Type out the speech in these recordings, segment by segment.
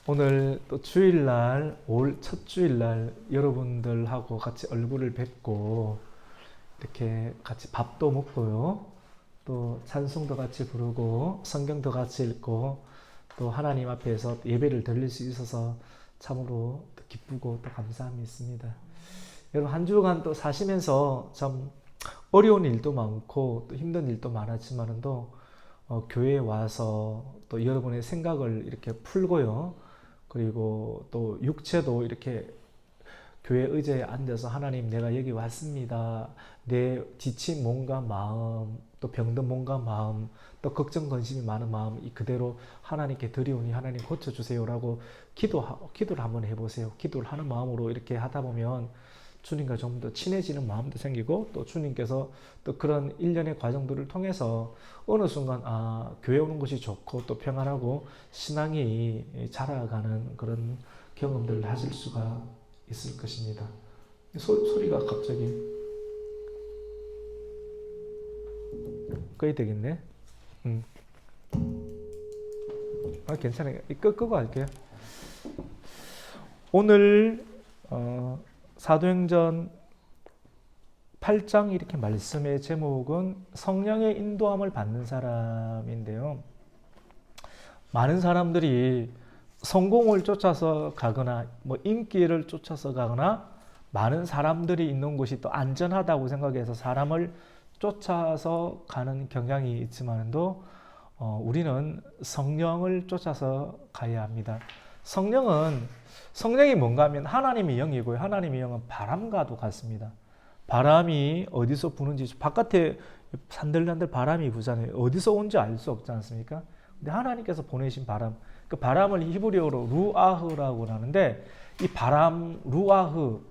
오늘 또 주일날, 올 첫 주일날 여러분들하고 같이 얼굴을 뵙고 이렇게 같이 밥도 먹고요. 또 찬송도 같이 부르고 성경도 같이 읽고 또 하나님 앞에서 예배를 드릴 수 있어서 참으로 또 기쁘고 또 감사함이 있습니다. 여러분 한 주간 또 사시면서 참 어려운 일도 많고 또 힘든 일도 많았지만은 또 교회에 와서 또 여러분의 생각을 이렇게 풀고요. 그리고 또 육체도 이렇게 교회 의자에 앉아서 하나님 내가 여기 왔습니다. 내 지친 몸과 마음, 또 병든 몸과 마음, 또 걱정 근심이 많은 마음 이 그대로 하나님께 드리오니 하나님 고쳐주세요라고 기도를 한번 해보세요. 기도를 하는 마음으로 이렇게 하다 보면 주님과 좀 더 친해지는 마음도 생기고 또 주님께서 또 그런 일련의 과정들을 통해서 어느 순간 교회 오는 것이 좋고 또 평안하고 신앙이 자라가는 그런 경험들을 하실 수가 있을 것입니다. 소리가 갑자기 꺼야 되겠네. 괜찮아요. 끄고 할게요. 오늘 사도행전 8장 이렇게 말씀의 제목은 성령의 인도함을 받는 사람인데요. 많은 사람들이 성공을 쫓아서 가거나 인기를 쫓아서 가거나 많은 사람들이 있는 곳이 또 안전하다고 생각해서 사람을 쫓아서 가는 경향이 있지만도 우리는 성령을 쫓아서 가야 합니다. 성령이 뭔가 하면 하나님의 영이고요. 하나님의 영은 바람과도 같습니다. 바람이 어디서 부는지 바깥에 산들산들 바람이 부잖아요. 어디서 온지 알 수 없지 않습니까? 근데 하나님께서 보내신 바람, 그 바람을 히브리어로 루아흐라고 하는데 이 바람, 루아흐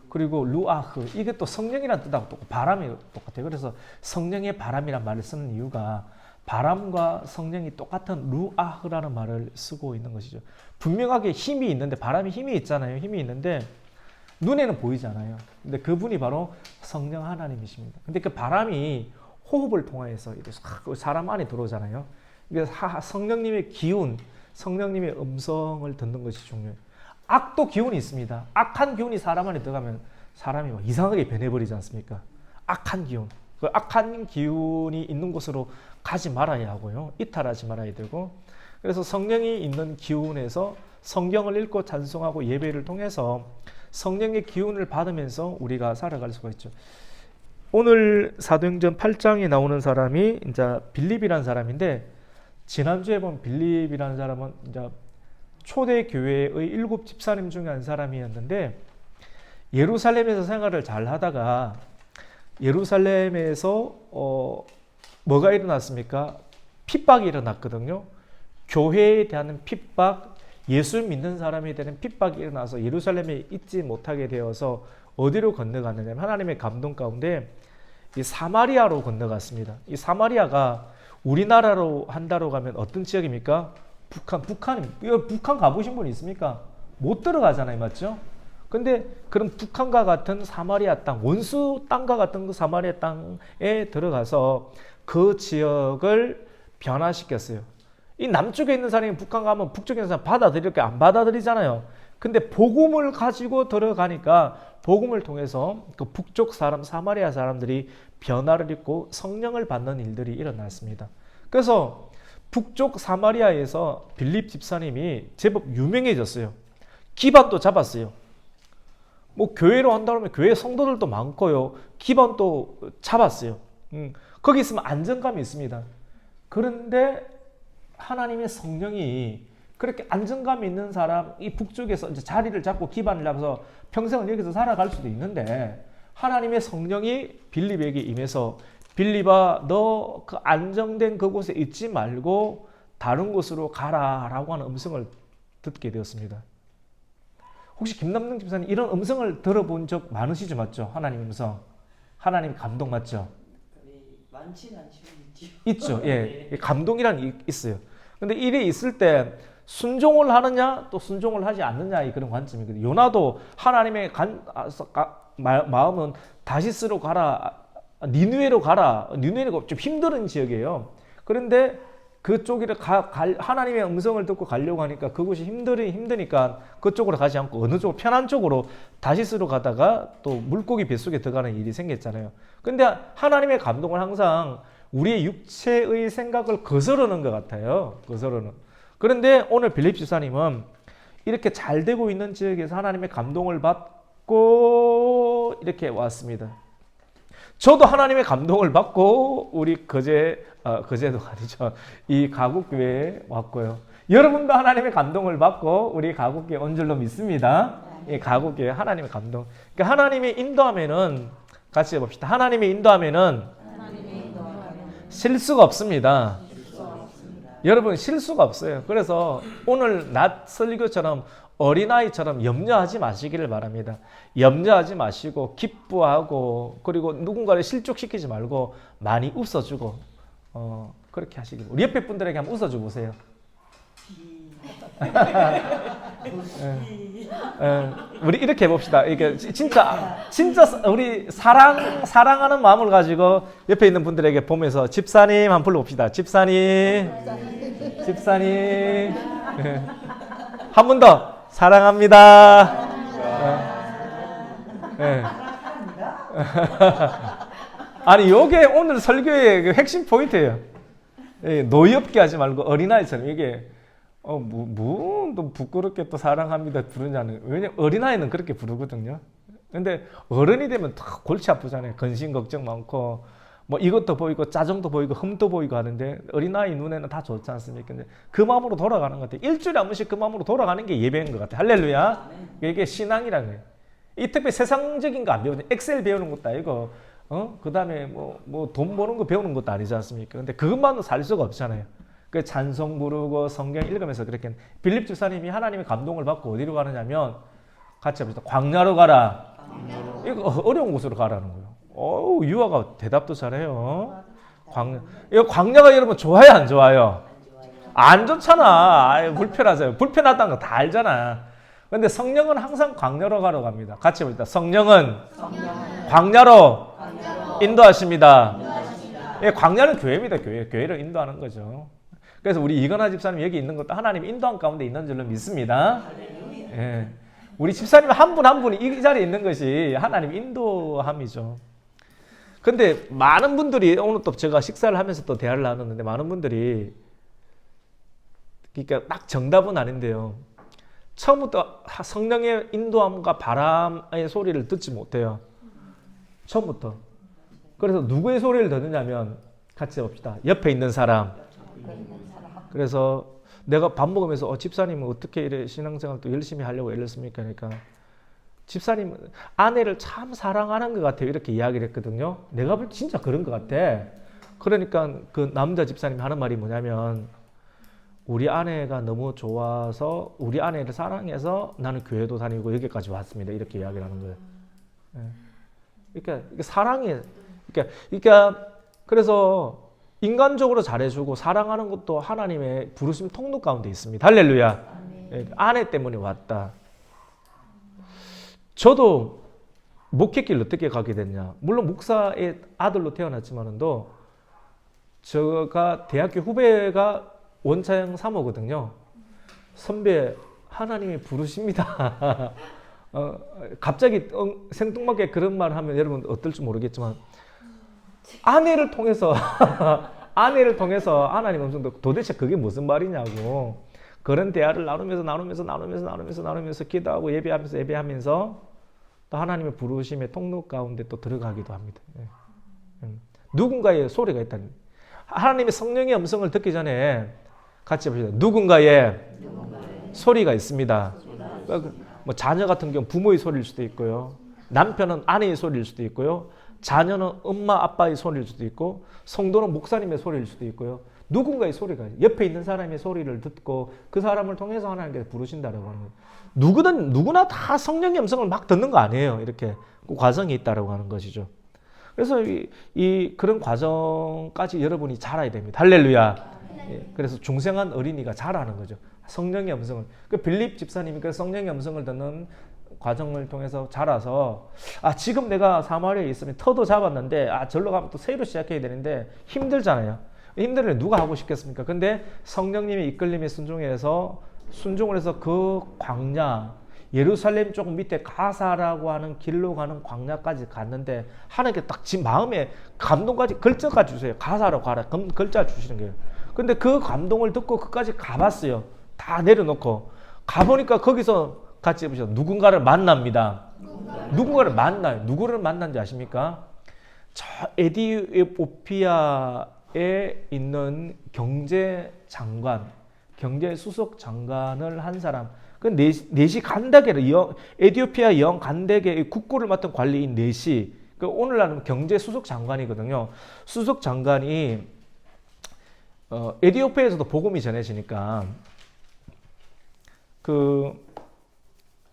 그리고 루아흐 이게 또 성령이라는 뜻하고 또 바람이 똑같아요. 그래서 성령의 바람이란 말을 쓰는 이유가 바람과 성령이 똑같은 루아흐라는 말을 쓰고 있는 것이죠. 분명하게 힘이 있는데 바람이 힘이 있잖아요. 힘이 있는데 눈에는 보이지 않아요. 근데 그분이 바로 성령 하나님이십니다. 근데 그 바람이 호흡을 통해서 사람 안에 들어오잖아요. 그래서 성령님의 기운, 성령님의 음성을 듣는 것이 중요해요. 악도 기운이 있습니다. 악한 기운이 사람 안에 들어가면 사람이 막 이상하게 변해버리지 않습니까? 악한 기운. 그 악한 기운이 있는 곳으로 가지 말아야 하고요. 이탈하지 말아야 되고. 그래서 성령이 있는 기운에서 성경을 읽고 찬송하고 예배를 통해서 성령의 기운을 받으면서 우리가 살아갈 수가 있죠. 오늘 사도행전 8장에 나오는 사람이 이제 빌립이라는 사람인데 지난주에 본 빌립이라는 사람은 이제 초대 교회의 7 집사님 중에 한 사람이었는데 예루살렘에서 생활을 잘 하다가 예루살렘에서 뭐가 일어났습니까? 핍박이 일어났거든요. 교회에 대한 핍박, 예수 믿는 사람에 대한 핍박이 일어나서 예루살렘에 있지 못하게 되어서 어디로 건너갔느냐 하나님의 감동 가운데 이 사마리아로 건너갔습니다. 이 사마리아가 우리나라로 한다로 가면 어떤 지역입니까? 북한 가보신 분 있습니까? 못 들어가잖아요, 맞죠? 근데 그런 북한과 같은 사마리아 땅, 원수 땅과 같은 그 사마리아 땅에 들어가서 그 지역을 변화시켰어요. 이 남쪽에 있는 사람이 북한 가면 북쪽에 있는 사람 받아들일게 안 받아들이잖아요. 근데 복음을 가지고 들어가니까 복음을 통해서 그 북쪽 사람, 사마리아 사람들이 변화를 입고 성령을 받는 일들이 일어났습니다. 그래서 북쪽 사마리아에서 빌립 집사님이 제법 유명해졌어요. 기반도 잡았어요. 교회로 한다면 교회 성도들도 많고요. 기반도 잡았어요. 거기 있으면 안정감이 있습니다. 그런데 하나님의 성령이 그렇게 안정감이 있는 사람, 이 북쪽에서 이제 자리를 잡고 기반을 잡아서 평생을 여기서 살아갈 수도 있는데 하나님의 성령이 빌립에게 임해서 빌립아, 너 그 안정된 그곳에 있지 말고 다른 곳으로 가라라고 하는 음성을 듣게 되었습니다. 혹시 김남능 집사님 이런 음성을 들어본 적 많으시죠, 맞죠? 하나님 음성, 하나님 감동 맞죠? 많지는 않지만 있죠. 있죠, 예, 감동이란 게 있어요. 근데 일이 있을 때 순종을 하느냐 또 순종을 하지 않느냐의 그런 관점이거든요. 요나도 하나님의 마음은 다시스로 가라, 니느웨로 가라. 니느웨가 좀 힘든 지역이에요. 그런데 그쪽으로 하나님의 음성을 듣고 가려고 하니까 그곳이 힘드니까 그쪽으로 가지 않고 어느 쪽 편한 쪽으로 다시스로 가다가 또 물고기 뱃속에 들어가는 일이 생겼잖아요. 근데 하나님의 감동은 항상 우리의 육체의 생각을 거스르는 것 같아요. 거스르는. 그런데 오늘 빌립 집사님은 이렇게 잘 되고 있는 지역에서 하나님의 감동을 받고 이렇게 왔습니다. 저도 하나님의 감동을 받고 우리 거제도 아니죠. 이 가곡교회에 왔고요. 여러분도 하나님의 감동을 받고 우리 가곡교회 온 줄로 믿습니다. 이 가곡교회 하나님의 감동. 그러니까 하나님이 인도하면은 같이 해봅시다. 하나님이 인도하면은 실수가 없습니다. 여러분 실수가 없어요. 그래서 오늘 낮 설교처럼 어린아이처럼 염려하지 마시기를 바랍니다. 염려하지 마시고 기뻐하고 그리고 누군가를 실족시키지 말고 많이 웃어주고 그렇게 하시길. 우리 옆에 분들에게 한번 웃어줘 보세요. 우리 이렇게 해봅시다. 이게 진짜 우리 사랑하는 마음을 가지고 옆에 있는 분들에게 보면서 집사님 한번 불러봅시다. 집사님. 한 번 더. 사랑합니다. 아니, 요게 오늘 설교의 그 핵심 포인트예요. 노엽게 하지 말고 어린아이처럼 이게 또 부끄럽게 또 사랑합니다 부르냐는. 왜냐면 어린아이는 그렇게 부르거든요. 근데 어른이 되면 다 골치 아프잖아요. 근심 걱정 많고 뭐 이것도 보이고 짜증도 보이고 흠도 보이고 하는데 어린아이 눈에는 다 좋지 않습니까? 근데 그 마음으로 돌아가는 것 같아요. 일주일에 한 번씩 그 마음으로 돌아가는 게 예배인 것 같아요. 할렐루야. 이게 신앙이라는 거예요. 이 특별히 세상적인 거 안 배우는, 엑셀 배우는 것도 아니고 그 다음에 뭐 돈 버는 거 배우는 것도 아니지 않습니까? 근데 그것만으로 살 수가 없잖아요. 그 찬송 부르고 성경 읽으면서 그렇게. 빌립 집사님이 하나님의 감동을 받고 어디로 가느냐면 같이 해봅시다. 광야로 가라. 이거 어려운 곳으로 가라는 거예요. 유아가 대답도 잘해요. 이거 광야가 여러분 좋아요, 안 좋아요? 안 좋잖아. 불편하잖아요. 불편하다는 거 다 알잖아. 근데 성령은 항상 광야로 가러 갑니다. 같이 해봅시다. 성령은 광야로 인도하십니다. 예, 광야는 교회입니다. 교회를 인도하는 거죠. 그래서 우리 이건아 집사님 여기 있는 것도 하나님 인도한 가운데 있는 줄로 믿습니다. 예. 우리 집사님 한 분 한 분이 이 자리에 있는 것이 하나님 인도함이죠. 근데 많은 분들이 오늘 또 제가 식사를 하면서 또 대화를 나눴는데 많은 분들이 그러니까 딱 정답은 아닌데요. 처음부터 성령의 인도함과 바람의 소리를 듣지 못해요. 처음부터. 그래서 누구의 소리를 듣느냐면 같이 해봅시다. 옆에 있는 사람. 그래서 내가 밥 먹으면서 집사님은 어떻게 이래 신앙생활 또 열심히 하려고 애를 씁니까? 그러니까 집사님은 아내를 참 사랑하는 것 같아요. 이렇게 이야기를 했거든요. 내가 볼 때 진짜 그런 것 같아. 그러니까 그 남자 집사님이 하는 말이 뭐냐면 우리 아내가 너무 좋아서 우리 아내를 사랑해서 나는 교회도 다니고 여기까지 왔습니다. 이렇게 이야기를 하는 거예요. 그러니까 사랑이 그러니까 그래서 인간적으로 잘해주고 사랑하는 것도 하나님의 부르심 통로 가운데 있습니다. 할렐루야. 아내 때문에 왔다. 저도 목회길 어떻게 가게 됐냐. 물론 목사의 아들로 태어났지만도 제가 대학교 후배가 원차영 사모거든요. 선배 하나님이 부르십니다. 갑자기 생뚱맞게 그런 말을 하면 여러분 어떨지 모르겠지만 아내를 통해서 하나님 음성도 도대체 그게 무슨 말이냐고 그런 대화를 나누면서 기도하고 예배하면서 또 하나님의 부르심의 통로 가운데 또 들어가기도 합니다. 누군가의 소리가 있다는 하나님의 성령의 음성을 듣기 전에 같이 봅시다. 누군가의 소리가 있습니다. 뭐 자녀 같은 경우 부모의 소리일 수도 있고요. 남편은 아내의 소리일 수도 있고요. 자녀는 엄마 아빠의 소리일 수도 있고 성도는 목사님의 소리일 수도 있고요. 누군가의 소리가 옆에 있는 사람의 소리를 듣고 그 사람을 통해서 하나님께서 부르신다라고 하는 거예요. 누구나 다 성령의 음성을 막 듣는 거 아니에요. 이렇게 그 과정이 있다라고 하는 것이죠. 그래서 그런 과정까지 여러분이 자라야 됩니다. 할렐루야. 예, 그래서 중생한 어린이가 자라는 거죠. 성령의 음성을. 그 빌립 집사님이 그 성령의 음성을 듣는 과정을 통해서 자라서 지금 내가 사마리아에 있으면 터도 잡았는데 절로 가면 또 새로 시작해야 되는데 힘들잖아요. 힘든 일 누가 하고 싶겠습니까? 근데 성령님의 이끌림에 순종을 해서 그 광야, 예루살렘 조금 밑에 가사라고 하는 길로 가는 광야까지 갔는데 하나님께 딱 지 마음에 감동까지 글자가 주세요. 가사로 가라. 글자 주시는 거예요. 근데 그 감동을 듣고 그까지 가봤어요. 다 내려놓고 가보니까 거기서 같이 해보시죠. 누군가를 만납니다. 누군가를 만나요. 누구를 만난지 아십니까? 저 에티오피아에 있는 경제장관, 경제수석 장관을 한 사람. 그 네시 간다게를 에티오피아 영 간다게의 국고를 맡은 관리인 네시. 그 오늘날은 경제수석 장관이거든요. 수석 장관이 에티오피아에서도 복음이 전해지니까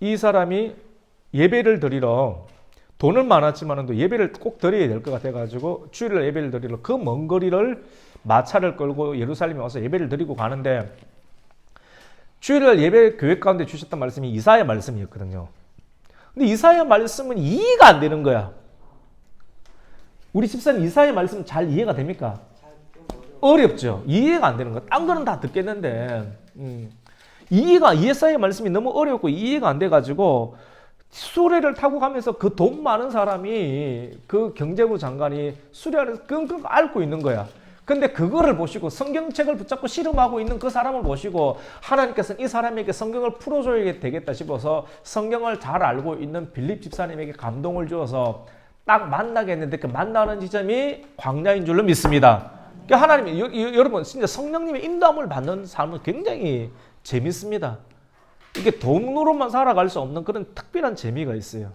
이 사람이 예배를 드리러 돈은 많았지만도 예배를 꼭 드려야 될 것 같아가지고 주일날 예배를 드리러 그 먼 거리를 마차를 끌고 예루살렘에 와서 예배를 드리고 가는데 주일날 예배 교회 가운데 주셨던 말씀이 이사야 말씀이었거든요. 근데 이사야 말씀은 이해가 안 되는 거야. 우리 집사님 이사야 말씀 잘 이해가 됩니까? 어렵죠. 이해가 안 되는 거야. 딴 거는 다 듣겠는데 이사야 말씀이 너무 어렵고 이해가 안 돼가지고 수레를 타고 가면서 그 돈 많은 사람이 그 경제부 장관이 수레 안에서 끙끙 앓고 있는 거야. 근데 그거를 보시고 성경책을 붙잡고 씨름하고 있는 그 사람을 보시고 하나님께서는 이 사람에게 성경을 풀어줘야 되겠다 싶어서 성경을 잘 알고 있는 빌립 집사님에게 감동을 주어서 딱 만나게 했는데 그 만나는 지점이 광야인 줄로 믿습니다. 그러니까 하나님이 여러분 진짜 성령님의 인도함을 받는 삶은 굉장히 재밌습니다. 이게 돈으로만 살아갈 수 없는 그런 특별한 재미가 있어요.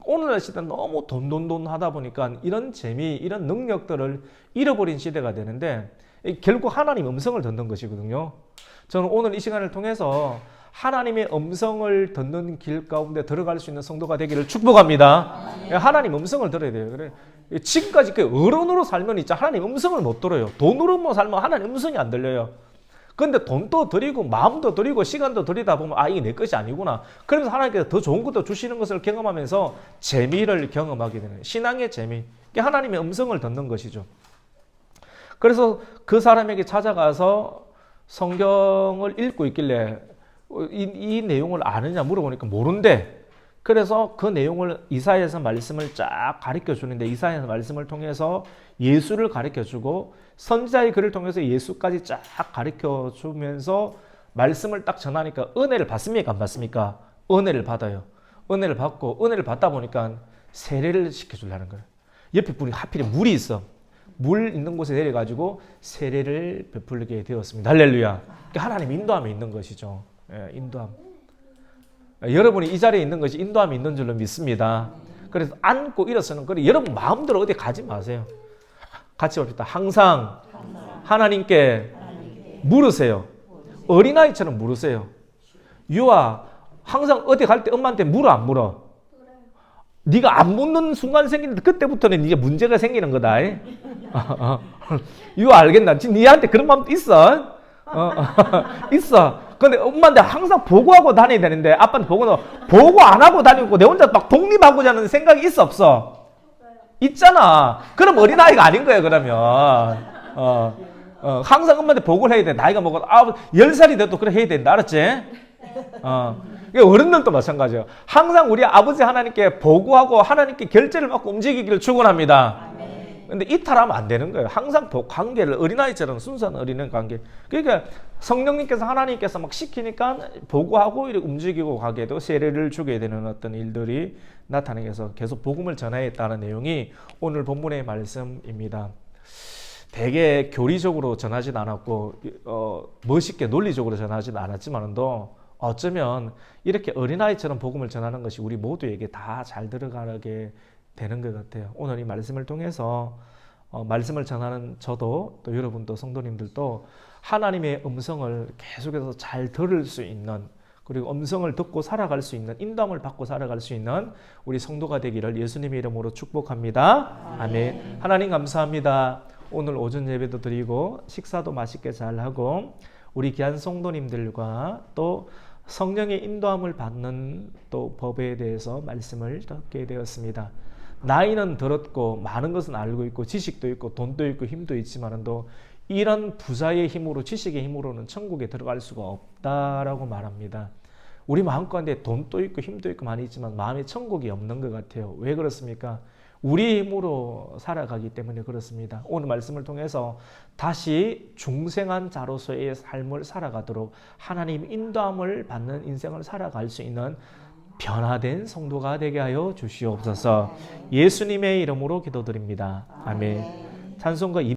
오늘날 시대는 너무 돈 하다 보니까 이런 재미, 이런 능력들을 잃어버린 시대가 되는데 결국 하나님 음성을 듣는 것이거든요. 저는 오늘 이 시간을 통해서 하나님의 음성을 듣는 길 가운데 들어갈 수 있는 성도가 되기를 축복합니다. 하나님 음성을 들어야 돼요. 그래. 지금까지 어른으로 살면 있죠. 하나님 음성을 못 들어요. 돈으로만 살면 하나님 음성이 안 들려요. 근데 돈도 드리고 마음도 드리고 시간도 드리다 보면 이게 내 것이 아니구나. 그러면서 하나님께서 더 좋은 것도 주시는 것을 경험하면서 재미를 경험하게 되는 신앙의 재미. 하나님의 음성을 듣는 것이죠. 그래서 그 사람에게 찾아가서 성경을 읽고 있길래 이 내용을 아느냐 물어보니까 모른대. 그래서 그 내용을 이사야서 말씀을 쫙 가르쳐 주는데 이사야서 말씀을 통해서 예수를 가르쳐 주고 선지자의 글을 통해서 예수까지 쫙 가르쳐 주면서 말씀을 딱 전하니까 은혜를 받습니까? 안 받습니까? 은혜를 받아요. 은혜를 받고 은혜를 받다 보니까 세례를 시켜주려는 거예요. 옆에 하필 물이 있어. 물 있는 곳에 내려가지고 세례를 베풀게 되었습니다. 할렐루야. 그러니까 하나님 인도함이 있는 것이죠. 예, 인도함. 여러분이 이 자리에 있는 것이 인도함이 있는 줄로 믿습니다. 그래서 앉고 일어서는 거리 여러분 마음대로 어디 가지 마세요. 같이 봅시다. 항상 하나님께 물으세요. 어린아이처럼 물으세요. 유아, 항상 어디 갈 때 엄마한테 물어 안 물어? 네가 안 묻는 순간 생기는데 그때부터는 이게 문제가 생기는 거다. 유아 알겠나? 지금 니한테 그런 마음도 있어. 있어. 근데 엄마한테 항상 보고하고 다녀야 되는데 아빠는 보고 안 하고 다니고 내 혼자 막 독립하고자 하는 생각이 있어 없어? 있잖아. 그럼 어린아이가 아닌 거야 그러면. 항상 엄마한테 보고를 해야 돼. 나이가 먹어 10살이 돼도 그래 해야 된다. 알았지? 어른들도 마찬가지예요. 항상 우리 아버지 하나님께 보고하고 하나님께 결제를 받고 움직이기를 축원합니다. 근데 이탈하면 안 되는 거예요. 항상 관계를 어린아이처럼 순수한 어린애 관계. 그러니까 성령님께서 하나님께서 막 시키니까 보고하고 이렇게 움직이고 가게도 세례를 주게 되는 어떤 일들이 나타나서 계속 복음을 전하였다는 내용이 오늘 본문의 말씀입니다. 되게 교리적으로 전하진 않았고 멋있게 논리적으로 전하진 않았지만도 어쩌면 이렇게 어린아이처럼 복음을 전하는 것이 우리 모두에게 다 잘 들어가게 되는 것 같아요. 오늘 이 말씀을 통해서 말씀을 전하는 저도 또 여러분도 성도님들도 하나님의 음성을 계속해서 잘 들을 수 있는 그리고 음성을 듣고 살아갈 수 있는 인도함을 받고 살아갈 수 있는 우리 성도가 되기를 예수님의 이름으로 축복합니다. 아멘. 하나님 감사합니다. 오늘 오전 예배도 드리고 식사도 맛있게 잘하고 우리 귀한 성도님들과 또 성령의 인도함을 받는 또 법에 대해서 말씀을 듣게 되었습니다. 나이는 들었고 많은 것은 알고 있고 지식도 있고 돈도 있고 힘도 있지만도 이런 부자의 힘으로, 지식의 힘으로는 천국에 들어갈 수가 없다라고 말합니다. 우리 마음가운데 돈도 있고 힘도 있고 많이 있지만 마음에 천국이 없는 것 같아요. 왜 그렇습니까? 우리의 힘으로 살아가기 때문에 그렇습니다. 오늘 말씀을 통해서 다시 중생한 자로서의 삶을 살아가도록 하나님 인도함을 받는 인생을 살아갈 수 있는 변화된 성도가 되게 하여 주시옵소서. 예수님의 이름으로 기도드립니다. 아멘. 찬송가